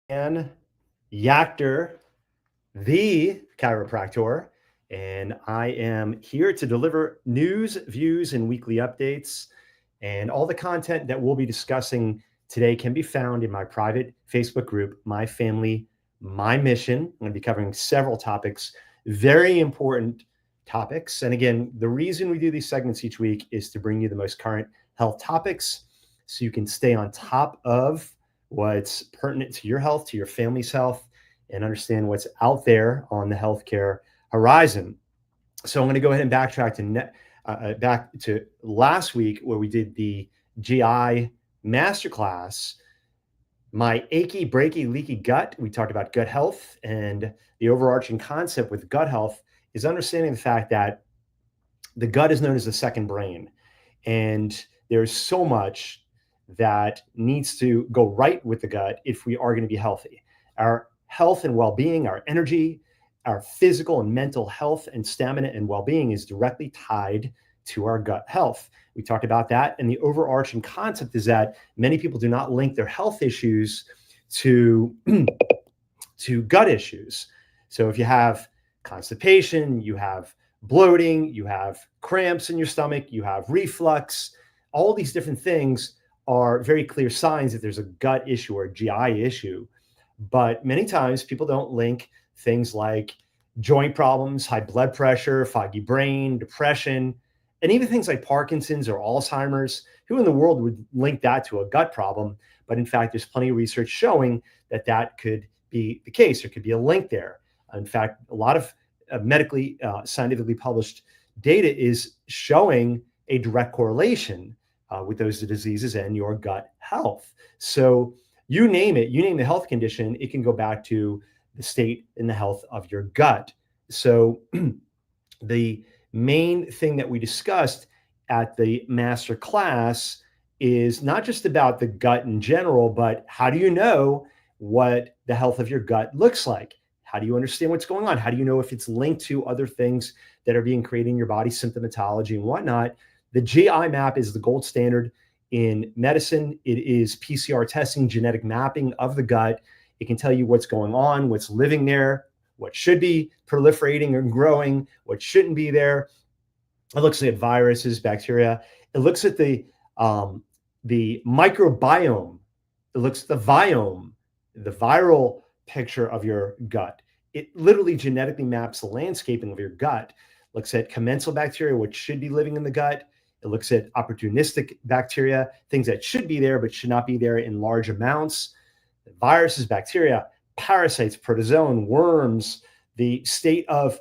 And Yachter, the chiropractor, and I am here to deliver news, views, and weekly updates. And all the content that we'll be discussing today can be found in my private Facebook group, My Family, My Mission. I'm going to be covering several topics, very important topics. And again, the reason we do these segments each week is to bring you the most current health topics so you can stay on top of what's pertinent to your health, to your family's health, and understand what's out there on the healthcare horizon. So I'm going to go ahead and back to last week where we did the GI Masterclass. My achy, breaky, leaky gut. We talked about gut health, and the overarching concept with gut health is understanding the fact that the gut is known as the second brain, and there's so much that needs to go right with the gut if we are going to be healthy. Our health and well-being, our energy, our physical and mental health and stamina and well-being is directly tied to our gut health. We talked about that, and the overarching concept is that many people do not link their health issues to to gut issues. So if you have constipation, you have bloating, you have cramps in your stomach, you have reflux, all these different things are very clear signs that there's a gut issue or a GI issue. But many times people don't link things like joint problems, high blood pressure, foggy brain, depression, and even things like Parkinson's or Alzheimer's. Who in the world would link that to a gut problem? But in fact, there's plenty of research showing that that could be the case. There could be a link there. In fact, a lot of medically, scientifically published data is showing a direct correlation with those diseases and your gut health. So you name it, you name the health condition, it can go back to the state and the health of your gut. So the main thing that we discussed at the master class is not just about the gut in general, but how do you know what the health of your gut looks like? How do you understand what's going on? How do you know if it's linked to other things that are being created in your body, symptomatology and whatnot? The GI-MAP is the gold standard in medicine. It is PCR testing, genetic mapping of the gut. It can tell you what's going on, what's living there, what should be proliferating and growing, what shouldn't be there. It looks at viruses, bacteria. It looks at the microbiome. It looks at the viome, the viral picture of your gut. It literally genetically maps the landscaping of your gut. Looks at commensal bacteria, which should be living in the gut. It looks at opportunistic bacteria, things that should be there but should not be there in large amounts. Viruses, bacteria, parasites, protozoan, worms, the state of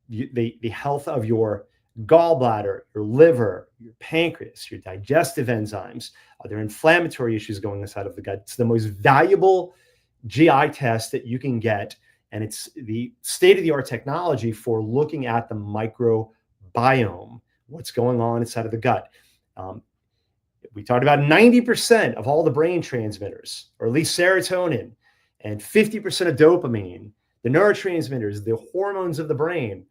the health of your gallbladder, your liver, your pancreas, your digestive enzymes. Are there inflammatory issues going inside of the gut? It's the most valuable GI test that you can get, and it's the state-of-the-art technology for looking at the microbiome, what's going on inside of the gut. We talked about 90% of all the brain transmitters, or at least serotonin, and 50% of dopamine, the neurotransmitters, the hormones of the brain,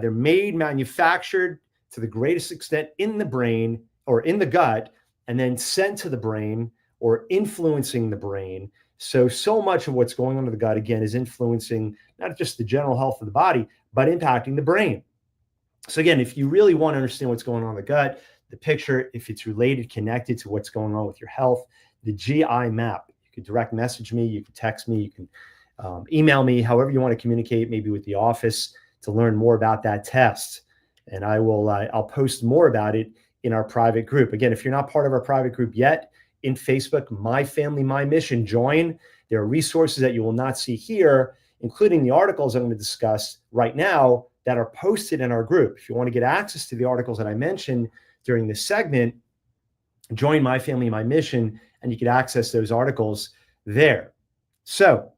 they're made, manufactured to the greatest extent in the brain or in the gut, and then sent to the brain or influencing the brain. So much of what's going on in the gut, again, is influencing not just the general health of the body, but impacting the brain. So again, if you really want to understand what's going on in the gut, the picture, if it's related, connected to what's going on with your health, the GI-MAP, you can direct message me, you can text me, you can email me, however you want to communicate, maybe with the office to learn more about that test. And I'll post more about it in our private group. Again, if you're not part of our private group yet, in Facebook, My Family, My Mission, join. There are resources that you will not see here, including the articles I'm going to discuss right now that are posted in our group. If you want to get access to the articles that I mentioned during this segment, join My Family, My Mission, and you can access those articles there. So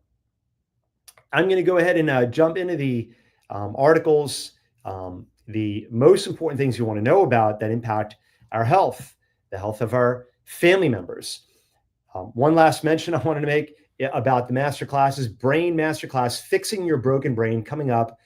I'm going to go ahead and jump into the articles, the most important things you want to know about that impact our health, the health of our family members. One last mention I wanted to make about the master classes, Brain Masterclass, Fixing Your Broken Brain, coming up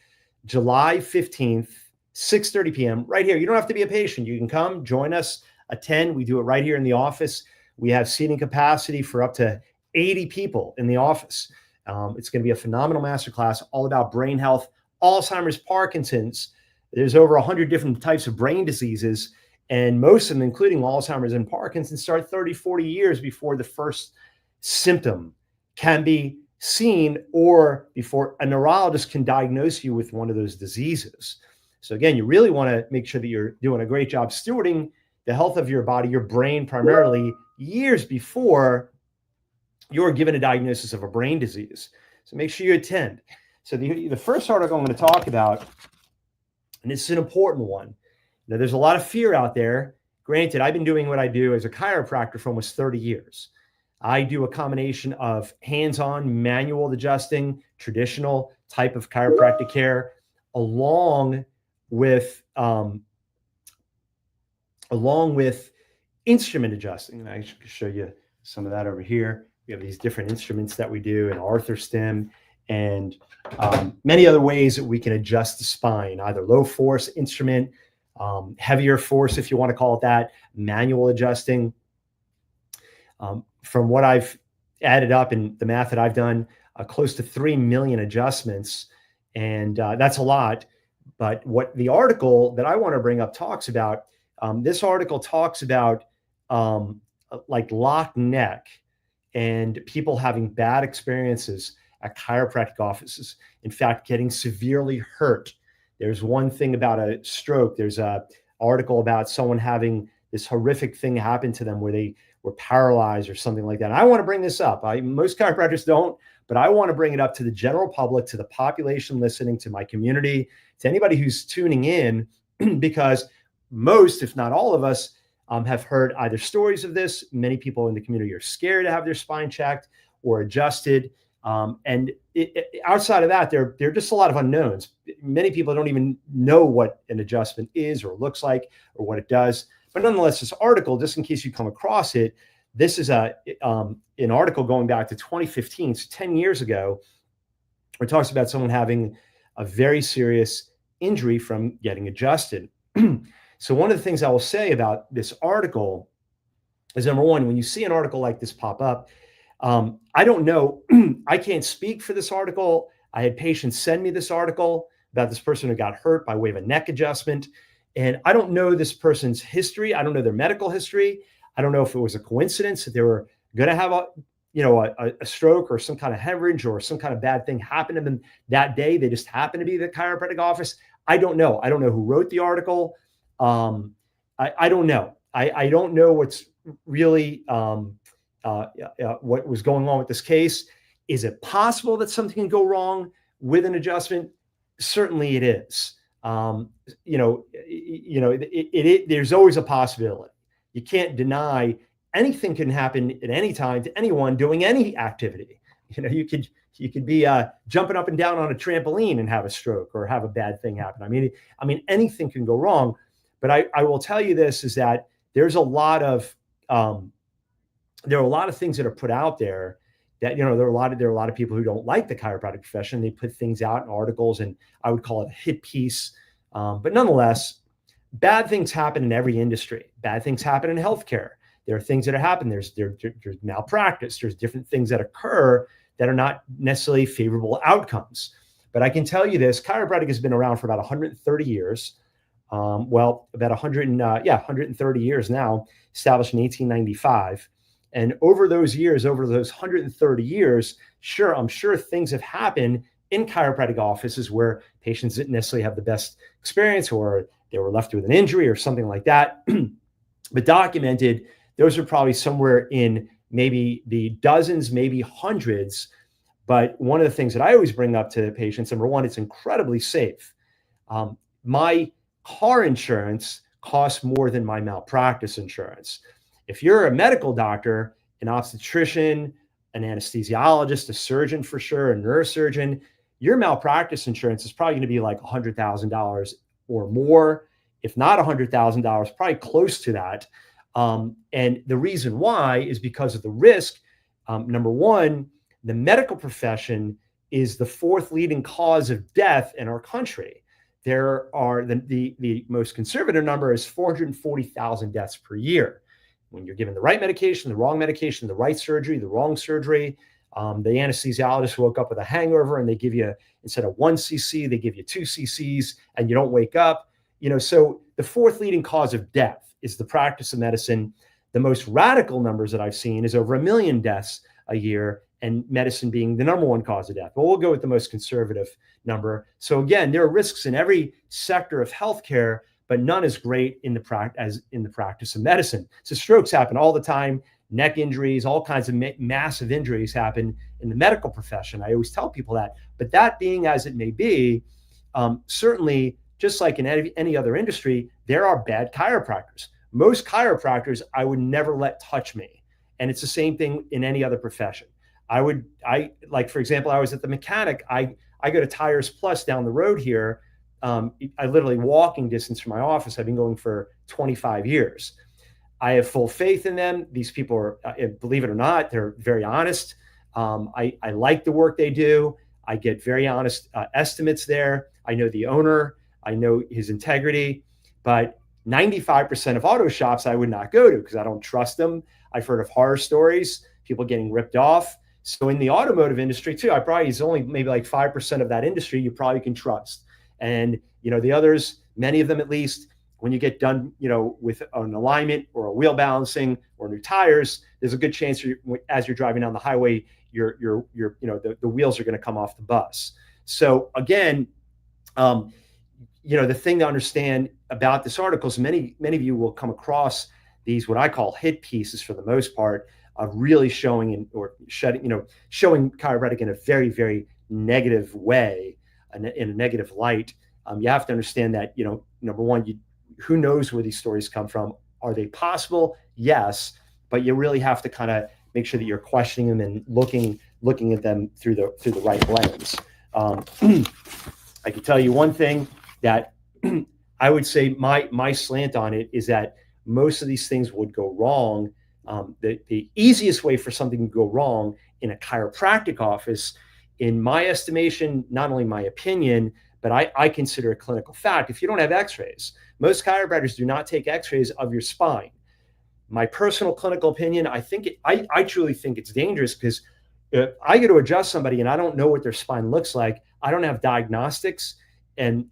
July 15th, 6:30 p.m. right here. You don't have to be a patient. You can come, join us, attend. We do it right here in the office. We have seating capacity for up to 80 people in the office. It's going to be a phenomenal masterclass all about brain health, Alzheimer's, Parkinson's. There's over 100 different types of brain diseases, and most of them, including Alzheimer's and Parkinson's, start 30, 40 years before the first symptom can be seen or before a neurologist can diagnose you with one of those diseases. So again, you really want to make sure that you're doing a great job stewarding the health of your body, your brain primarily, years before you're given a diagnosis of a brain disease. So make sure you attend. So the first article I'm going to talk about, and it's an important one. Now, there's a lot of fear out there. Granted, I've been doing what I do as a chiropractor for almost 30 years. I do a combination of hands-on manual adjusting, traditional type of chiropractic care, along with instrument adjusting. And I should show you some of that over here. We have these different instruments that we do, an arthro-stim, and many other ways that we can adjust the spine, either low force instrument, heavier force, if you want to call it that, manual adjusting. From what I've added up and the math that I've done, close to 3 million adjustments. And that's a lot. But what the article that I want to bring up talks about, this article talks about like locked neck and people having bad experiences at chiropractic offices. In fact, getting severely hurt. There's one thing about a stroke. There's an article about someone having this horrific thing happen to them where they were paralyzed or something like that. And I want to bring this up. Most chiropractors don't, but I want to bring it up to the general public, to the population listening, to my community, to anybody who's tuning in, because most, if not all of us, have heard either stories of this. Many people in the community are scared to have their spine checked or adjusted. Outside of that, there are just a lot of unknowns. Many people don't even know what an adjustment is or looks like or what it does. But nonetheless, this article, just in case you come across it, this is an article going back to 2015, so 10 years ago, where it talks about someone having a very serious injury from getting adjusted. So one of the things I will say about this article is, number one, when you see an article like this pop up, I don't know, I can't speak for this article. I had patients send me this article about this person who got hurt by way of a neck adjustment. And I don't know this person's history. I don't know their medical history. I don't know if it was a coincidence that they were going to have a stroke or some kind of hemorrhage or some kind of bad thing happened to them that day. They just happened to be at the chiropractic office. I don't know. I don't know who wrote the article. I don't know. I don't know what's really what was going on with this case. Is it possible that something can go wrong with an adjustment? Certainly it is. There's always a possibility. You can't deny anything can happen at any time to anyone doing any activity. You could be jumping up and down on a trampoline and have a stroke or have a bad thing happen. I mean, anything can go wrong. But I will tell you this, is that there's a lot of there are a lot of things that are put out there that, there are a lot of people who don't like the chiropractic profession. They put things out in articles, and I would call it a hit piece. But nonetheless, bad things happen in every industry. Bad things happen in healthcare. There are things that happen. There's malpractice. There's different things that occur that are not necessarily favorable outcomes. But I can tell you this: chiropractic has been around for about 130 years. About 130 years now, established in 1895. And over those 130 years, I'm sure things have happened in chiropractic offices where patients didn't necessarily have the best experience, or they were left with an injury or something like that. But documented, those are probably somewhere in maybe the dozens, maybe hundreds. But one of the things that I always bring up to patients, number one, it's incredibly safe. My car insurance costs more than my malpractice insurance. If you're a medical doctor, an obstetrician, an anesthesiologist, a surgeon for sure, a neurosurgeon, your malpractice insurance is probably going to be like $100,000 or more, if not $100,000, probably close to that. And the reason why is because of the risk. Number one, the medical profession is the fourth leading cause of death in our country. There are the most conservative number is 440,000 deaths per year. when you're given the right medication, the wrong medication, the right surgery, the wrong surgery. The anesthesiologist woke up with a hangover and they give you, instead of 1 cc, they give you 2 cc's and you don't wake up. So the fourth leading cause of death is the practice of medicine. The most radical numbers that I've seen is over 1 million deaths a year, and medicine being the number one cause of death. But we'll go with the most conservative number. So again, there are risks in every sector of healthcare, but none as great in the practice of medicine. So strokes happen all the time, neck injuries, all kinds of massive injuries happen in the medical profession. I always tell people that. But that being as it may be, certainly, just like in any other industry, there are bad chiropractors. Most chiropractors I would never let touch me. And it's the same thing in any other profession. Like, for example, I was at the mechanic. I go to Tires Plus down the road here. I literally walking distance from my office. I've been going for 25 years. I have full faith in them. These people are, believe it or not, they're very honest. I like the work they do. I get very honest estimates there. I know the owner. I know his integrity. But 95% of auto shops I would not go to because I don't trust them. I've heard of horror stories, people getting ripped off. So in the automotive industry too, it's only maybe like 5% of that industry you probably can trust. And, the others, many of them at least, when you get done, with an alignment or a wheel balancing or new tires, there's a good chance as you're driving down the highway, the wheels are going to come off the bus. So again, the thing to understand about this article is many of you will come across these, what I call hit pieces for the most part, of really showing showing chiropractic in a very, very negative way, in a negative light. You have to understand that, number one, who knows where these stories come from? Are they possible? Yes, but you really have to kind of make sure that you're questioning them and looking at them through the right lens. I can tell you one thing that I would say my slant on it is that most of these things would go wrong. The easiest way for something to go wrong in a chiropractic office, in my estimation, not only my opinion, but I consider a clinical fact, if you don't have x-rays. Most chiropractors do not take x-rays of your spine. My personal clinical opinion, I truly think it's dangerous because if I go to adjust somebody and I don't know what their spine looks like, I don't have diagnostics and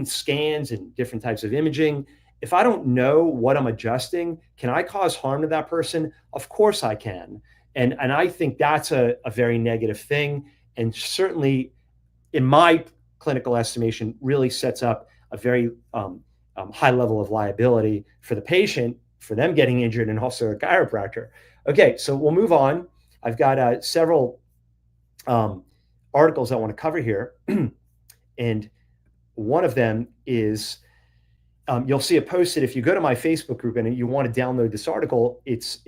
scans and different types of imaging. If I don't know what I'm adjusting, can I cause harm to that person? Of course I can. And I think that's a very negative thing. And certainly in my clinical estimation, really sets up a very high level of liability for the patient, for them getting injured, and also a chiropractor. Okay, so we'll move on. I've got several articles I want to cover here. And one of them is, you'll see it posted if you go to my Facebook group and you want to download this article. Its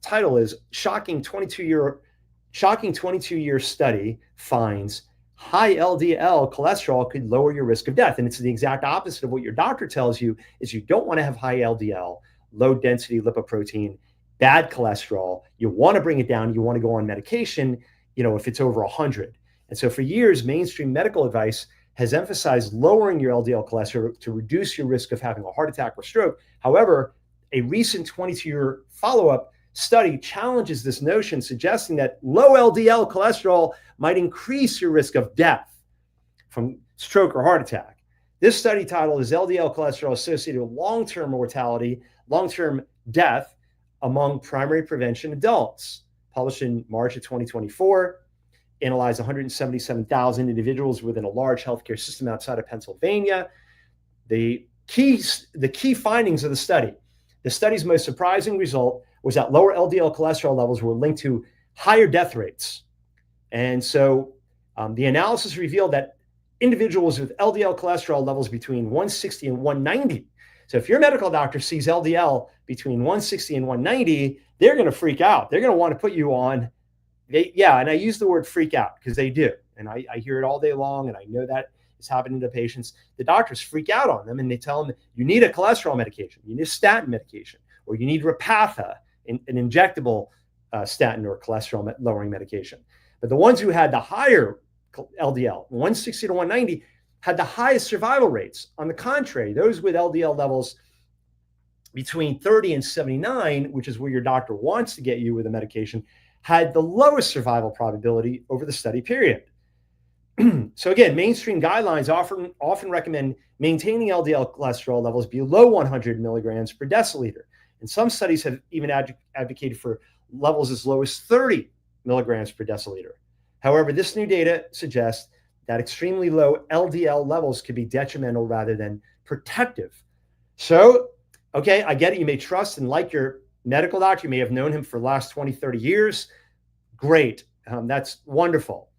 title is Shocking 22-Year Study Finds High LDL Cholesterol Could Lower Your Risk of Death. And it's the exact opposite of what your doctor tells you, is you don't want to have high LDL, low density lipoprotein, bad cholesterol. You want to bring it down. You want to go on medication, if it's over 100. And so for years, mainstream medical advice has emphasized lowering your LDL cholesterol to reduce your risk of having a heart attack or stroke. However, a recent 22-year follow-up study challenges this notion, suggesting that low LDL cholesterol might increase your risk of death from stroke or heart attack. This study, titled "Is LDL Cholesterol Associated with Long-Term Mortality, Long-Term Death Among Primary Prevention Adults?" published in March of 2024, analyzed 177,000 individuals within a large healthcare system outside of Pennsylvania. The key findings of the study. The study's most surprising result was that lower LDL cholesterol levels were linked to higher death rates. And so the analysis revealed that individuals with LDL cholesterol levels between 160 and 190. So if your medical doctor sees LDL between 160 and 190, they're going to freak out. They're going to want to put you on. And I use the word freak out because they do. And I hear it all day long, and I know that is happening to patients. The doctors freak out on them, and they tell them you need a cholesterol medication, you need a statin medication, or you need Repatha, an injectable statin or cholesterol lowering medication. But the ones who had the higher LDL, 160 to 190, had the highest survival rates. On the contrary, those with LDL levels between 30 and 79, which is where your doctor wants to get you with a medication, had the lowest survival probability over the study period. So again, mainstream guidelines often recommend maintaining LDL cholesterol levels below 100 milligrams per deciliter. And some studies have even advocated for levels as low as 30 milligrams per deciliter. However, this new data suggests that extremely low LDL levels could be detrimental rather than protective. So, okay, I get it. You may trust and like your medical doctor. You may have known him for the last 20, 30 years. Great. That's wonderful.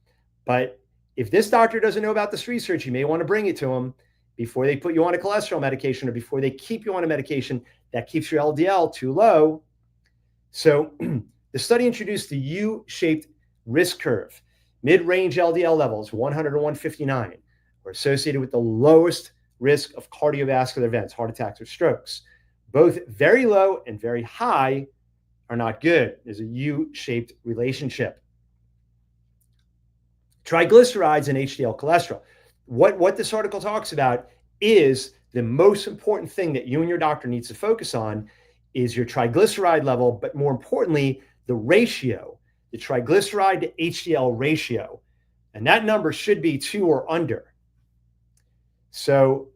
But if this doctor doesn't know about this research, you may want to bring it to him before they put you on a cholesterol medication or before they keep you on a medication that keeps your LDL too low. So the study introduced the U-shaped risk curve. Mid-range LDL levels, 100 to 159, were associated with the lowest risk of cardiovascular events, heart attacks or strokes. Both very low and very high are not good. There's a U-shaped relationship. Triglycerides and HDL cholesterol. What this article talks about is the most important thing that you and your doctor needs to focus on is your triglyceride level, but more importantly, the ratio, the triglyceride to HDL ratio. And that number should be 2 or under. So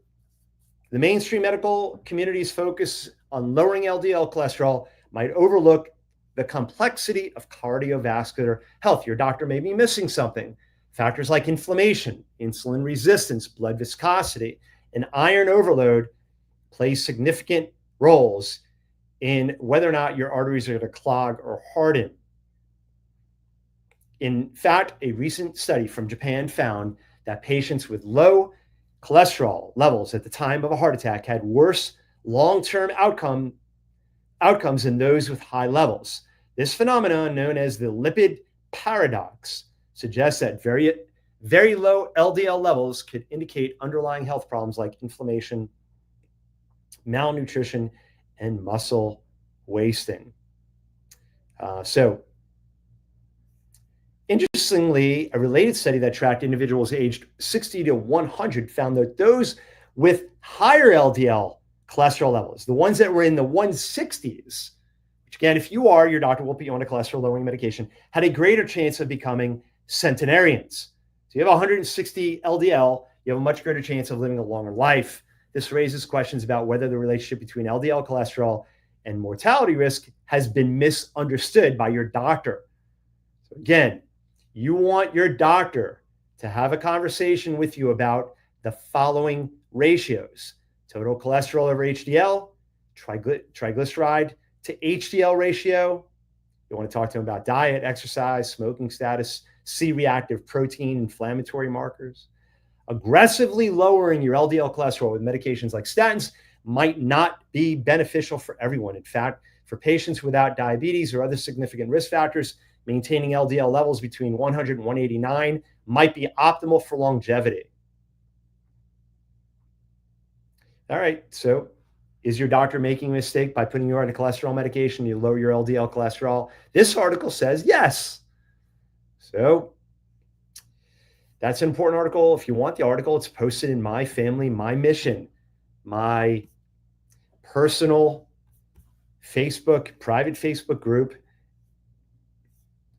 the mainstream medical community's focus on lowering LDL cholesterol might overlook the complexity of cardiovascular health. Your doctor may be missing something. Factors like inflammation, insulin resistance, blood viscosity, and iron overload play significant roles in whether or not your arteries are going to clog or harden. In fact, a recent study from Japan found that patients with low cholesterol levels at the time of a heart attack had worse long-term outcomes than those with high levels. This phenomenon, known as the lipid paradox, suggests that very, very low LDL levels could indicate underlying health problems like inflammation, malnutrition, and muscle wasting. Interestingly, a related study that tracked individuals aged 60 to 100 found that those with higher LDL cholesterol levels, the ones that were in the 160s, which again, if you are, your doctor will put you on a cholesterol lowering medication, had a greater chance of becoming centenarians. So you have 160 LDL, you have a much greater chance of living a longer life. This raises questions about whether the relationship between LDL cholesterol and mortality risk has been misunderstood by your doctor. So again, you want your doctor to have a conversation with you about the following ratios: total cholesterol over HDL, triglyceride to HDL ratio. You want to talk to them about diet, exercise, smoking status, C-reactive protein, inflammatory markers. Aggressively lowering your LDL cholesterol with medications like statins might not be beneficial for everyone. In fact, for patients without diabetes or other significant risk factors, maintaining LDL levels between 100 and 189 might be optimal for longevity. All right, so is your doctor making a mistake by putting you on a cholesterol medication? You lower your LDL cholesterol? This article says yes. So that's an important article. If you want the article, it's posted in My Family, My Mission, my personal private Facebook group.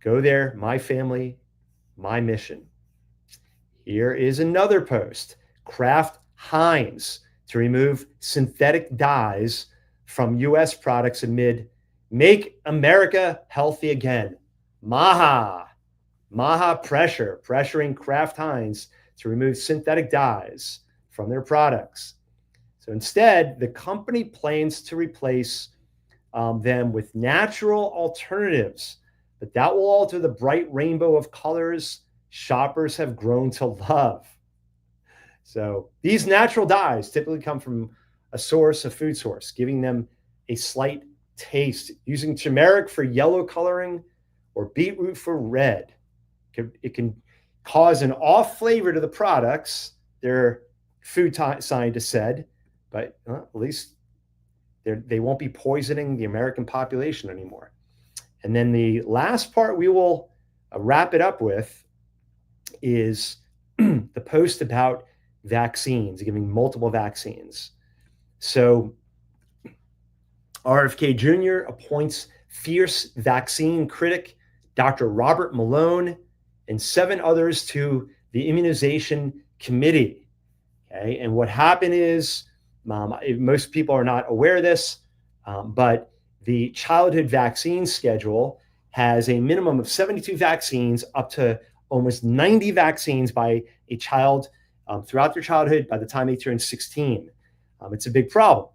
Go there, My Family, My Mission. Here is another post. Kraft Heinz to remove synthetic dyes from U.S. products amid Make America Healthy Again. Maha pressuring Kraft Heinz to remove synthetic dyes from their products. So instead, the company plans to replace them with natural alternatives, but that will alter the bright rainbow of colors shoppers have grown to love. So these natural dyes typically come from a food source, giving them a slight taste. Using turmeric for yellow coloring or beetroot for red, it can cause an off flavor to the products, their food scientists said, but at least they won't be poisoning the American population anymore. And then the last part we will wrap it up with is the post about vaccines, giving multiple vaccines. So RFK Jr. appoints fierce vaccine critic Dr. Robert Malone and 7 others to the immunization committee. Okay, and what happened is, most people are not aware of this, but the childhood vaccine schedule has a minimum of 72 vaccines, up to almost 90 vaccines by a child throughout their childhood by the time they turn 16. It's a big problem.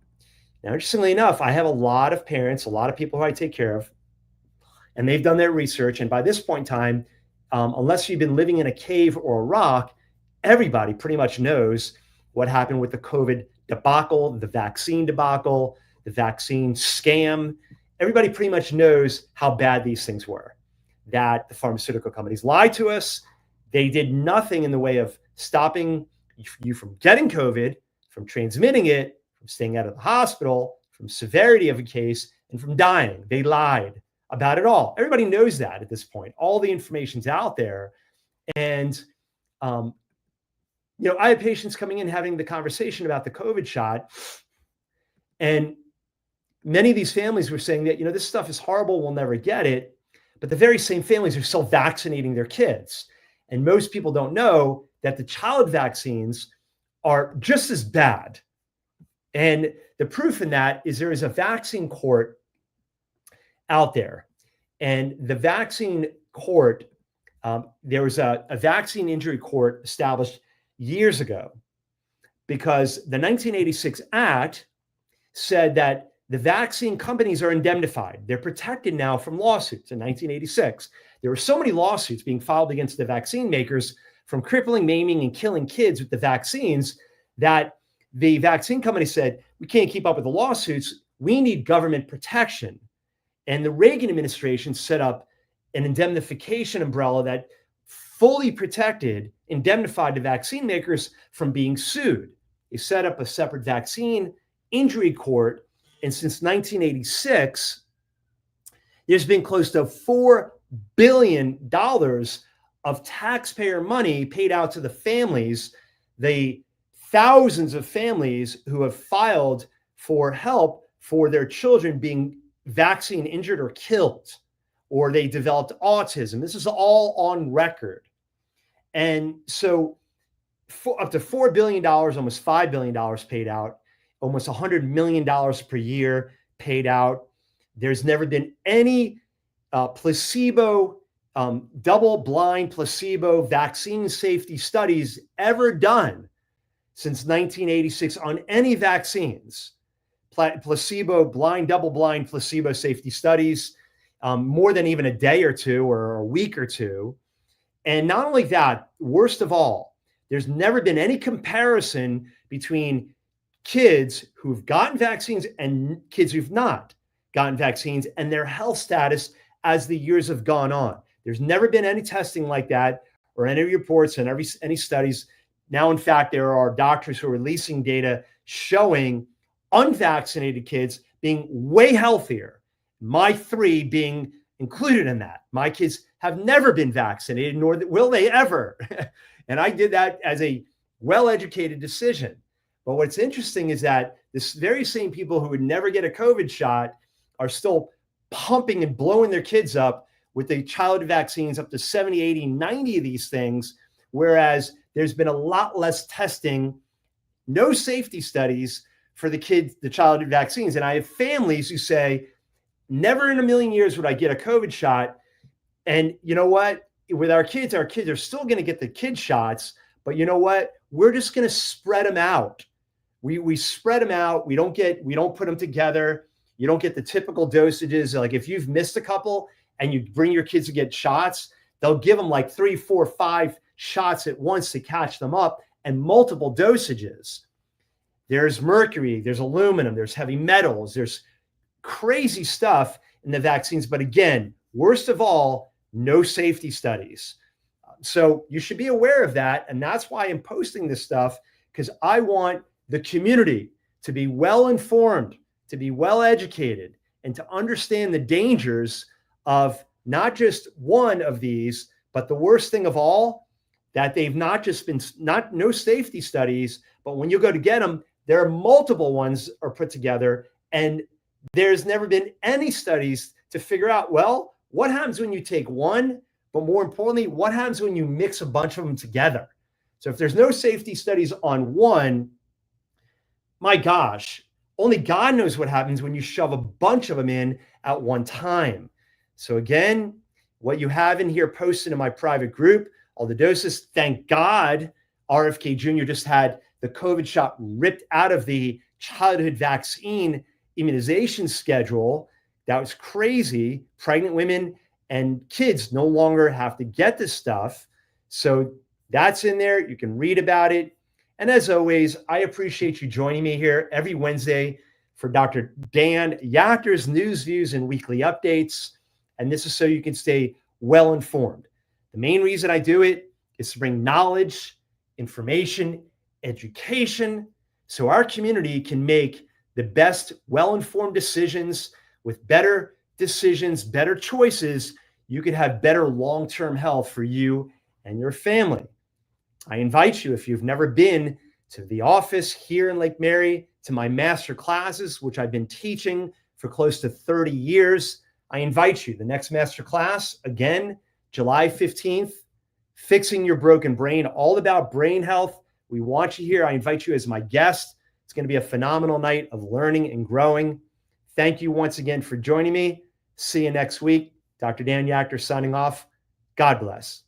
Now, interestingly enough, I have a lot of parents, a lot of people who I take care of, and they've done their research. And by this point in time, unless you've been living in a cave or a rock, everybody pretty much knows what happened with the COVID debacle, the vaccine scam. Everybody pretty much knows how bad these things were, that the pharmaceutical companies lied to us. They did nothing in the way of stopping you from getting COVID, from transmitting it, from staying out of the hospital, from severity of a case, and from dying. They lied about it all. Everybody knows that at this point. All the information's out there. And, I have patients coming in having the conversation about the COVID shot. And many of these families were saying that, this stuff is horrible, we'll never get it. But the very same families are still vaccinating their kids. And most people don't know that the child vaccines are just as bad. And the proof in that is there is a vaccine court out there. And the vaccine court, there was a vaccine injury court established years ago, because the 1986 Act said that the vaccine companies are indemnified. They're protected now from lawsuits. In 1986, there were so many lawsuits being filed against the vaccine makers, from crippling, maiming, and killing kids with the vaccines, that the vaccine company said, we can't keep up with the lawsuits. We need government protection. And the Reagan administration set up an indemnification umbrella that fully indemnified the vaccine makers from being sued. They set up a separate vaccine injury court. And since 1986, there's been close to $4 billion of taxpayer money paid out to the families, the thousands of families who have filed for help for their children being vaccine injured or killed, or they developed autism. This is all on record. And so up to $4 billion, almost $5 billion paid out, almost $100 million per year paid out. There's never been any double-blind placebo vaccine safety studies ever done since 1986 on any vaccines. Double-blind placebo safety studies, more than even a day or two or a week or two. And not only that, worst of all, there's never been any comparison between kids who've gotten vaccines and kids who've not gotten vaccines and their health status as the years have gone on. There's never been any testing like that, or any reports and any studies. Now, in fact, there are doctors who are releasing data showing unvaccinated kids being way healthier, my 3 being included in that. My kids have never been vaccinated, nor will they ever. And I did that as a well-educated decision. But what's interesting is that this very same people who would never get a COVID shot are still pumping and blowing their kids up with the childhood vaccines, up to 70, 80, 90 of these things, whereas there's been a lot less testing, no safety studies for the childhood vaccines. And I have families who say, never in a million years would I get a COVID shot. And you know what? With our kids are still going to get the kid shots, but you know what? We're just going to spread them out. We spread them out. We don't put them together. You don't get the typical dosages. Like if you've missed a couple and you bring your kids to get shots, they'll give them like 3, 4, 5 shots at once to catch them up, and multiple dosages. There's mercury, there's aluminum, there's heavy metals, there's crazy stuff in the vaccines. But again, worst of all, no safety studies. So you should be aware of that. And that's why I'm posting this stuff, because I want the community to be well informed, to be well educated, and to understand the dangers of not just one of these, but the worst thing of all, that they've no safety studies, but when you go to get them, there are multiple ones are put together, and there's never been any studies to figure out, well, what happens when you take one, but more importantly, what happens when you mix a bunch of them together? So if there's no safety studies on one, my gosh, only God knows what happens when you shove a bunch of them in at one time. So again, what you have in here posted in my private group, all the doses, thank God RFK Jr. just had the COVID shot ripped out of the childhood vaccine immunization schedule. That was crazy. Pregnant women and kids no longer have to get this stuff. So that's in there. You can read about it. And as always, I appreciate you joining me here every Wednesday for Dr. Dan Yachter's news, views, and weekly updates. And this is so you can stay well informed. The main reason I do it is to bring knowledge, information, education, so our community can make the best well-informed decisions. With better decisions, better choices, you could have better long-term health for you and your family. I invite you, if you've never been to the office here in Lake Mary, to my master classes, which I've been teaching for close to 30 years, I invite you. The next master class, again, July 15th, Fixing Your Broken Brain, all about brain health. We want you here. I invite you as my guest. It's going to be a phenomenal night of learning and growing. Thank you once again for joining me. See you next week. Dr. Dan Yachter signing off. God bless.